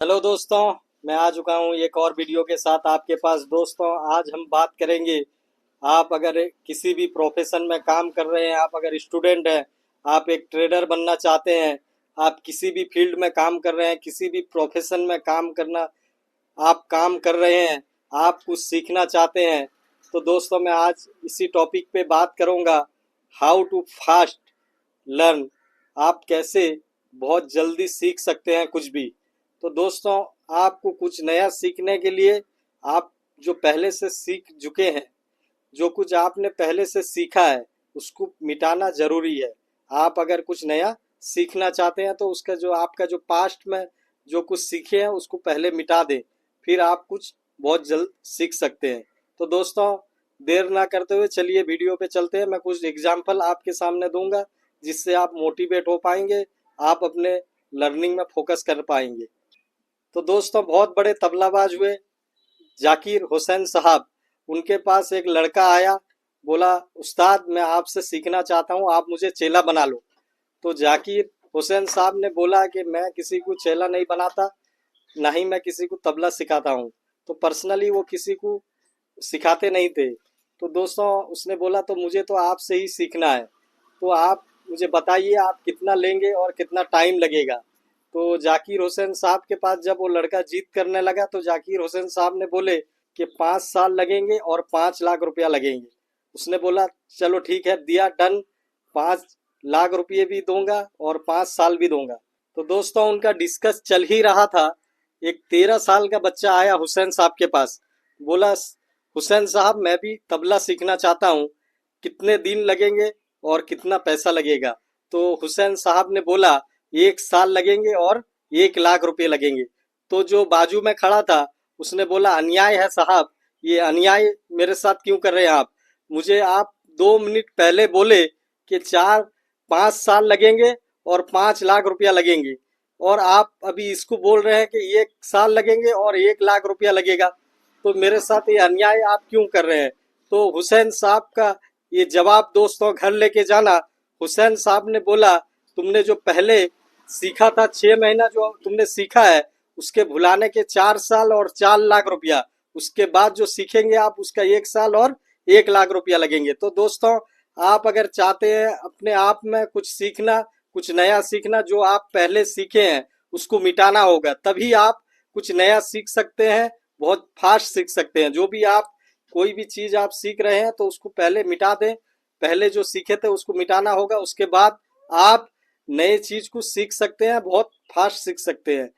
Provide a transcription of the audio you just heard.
Hello दोस्तों। मैं आ चुका हूँ एक और वीडियो के साथ आपके पास। दोस्तों, आज हम बात करेंगे। आप अगर किसी भी प्रोफेशन में काम कर रहे हैं, आप अगर स्टूडेंट हैं, आप एक ट्रेडर बनना चाहते हैं, आप किसी भी फील्ड में काम कर रहे हैं, किसी भी प्रोफेशन में काम करना आप काम कर रहे हैं, आप कुछ सीखना चाहते हैं, तो दोस्तों मैं आज इसी टॉपिक पे बात करूँगा। How to fast learn. आप कैसे बहुत जल्दी सीख सकते हैं कुछ भी। तो दोस्तों, आपको कुछ नया सीखने के लिए आप जो पहले से सीख चुके हैं, जो कुछ आपने पहले से सीखा है, उसको मिटाना ज़रूरी है। आप अगर कुछ नया सीखना चाहते हैं तो उसका जो आपका जो पास्ट में जो कुछ सीखे हैं उसको पहले मिटा दें, फिर आप कुछ बहुत जल्द सीख सकते हैं। तो दोस्तों, देर ना करते हुए चलिए वीडियो पे चलते हैं। मैं कुछ एग्जाम्पल आपके सामने दूंगा जिससे आप मोटिवेट हो पाएंगे, आप अपने लर्निंग में फोकस कर पाएंगे। तो दोस्तों, बहुत बड़े तबलाबाज हुए जाकिर हुसैन साहब। उनके पास एक लड़का आया, बोला, उस्ताद मैं आपसे सीखना चाहता हूँ, आप मुझे चेला बना लो। तो जाकिर हुसैन साहब ने बोला कि मैं किसी को चेला नहीं बनाता, ना ही मैं किसी को तबला सिखाता हूँ। तो पर्सनली वो किसी को सिखाते नहीं थे। तो दोस्तों, उसने बोला तो मुझे तो आपसे ही सीखना है, तो आप मुझे बताइए आप कितना लेंगे और कितना टाइम लगेगा। तो जाकिर हुसैन साहब के पास जब वो लड़का जीत करने लगा तो जाकिर हुसैन साहब ने बोले कि 5 साल लगेंगे और 5 लाख रुपया लगेंगे। उसने बोला चलो ठीक है, दिया डन, 5 लाख रुपये भी दूंगा और 5 साल भी दूंगा। तो दोस्तों, उनका डिस्कस चल ही रहा था। एक 13 साल का बच्चा आया हुसैन साहब के पास, बोला, हुसैन साहब मैं भी तबला सीखना चाहता हूँ, कितने दिन लगेंगे और कितना पैसा लगेगा। तो हुसैन साहब ने बोला 1 साल लगेंगे और 1 लाख रुपए लगेंगे। तो जो बाजू में खड़ा था उसने बोला अन्याय है साहब, ये अन्याय मेरे साथ क्यों कर रहे हैं आप। मुझे आप 2 मिनट पहले बोले कि 4 5 साल लगेंगे और 5 लाख रुपया लगेंगे, और आप अभी इसको बोल रहे हैं कि 1 साल लगेंगे और 1 लाख रुपया लगेगा। तो मेरे साथ ये अन्याय आप क्यों कर रहे हैं। तो हुसैन साहब का ये जवाब दोस्तों घर लेके जाना। हुसैन साहब ने बोला तुमने जो पहले सीखा था, 6 महीना जो तुमने सीखा है, उसके भुलाने के 4 साल और 4 लाख रुपया, उसके बाद जो सीखेंगे आप उसका 1 साल और 1 लाख रुपया लगेंगे। तो दोस्तों, आप अगर चाहते हैं अपने आप में कुछ सीखना, कुछ नया सीखना, जो आप पहले सीखे हैं उसको मिटाना होगा, तभी आप कुछ नया सीख सकते हैं, बहुत फास्ट सीख सकते हैं। जो भी आप कोई भी चीज आप सीख रहे हैं तो उसको पहले मिटा दें, पहले जो सीखे थे उसको मिटाना होगा, उसके बाद आप नए चीज को सीख सकते हैं, बहुत फास्ट सीख सकते हैं।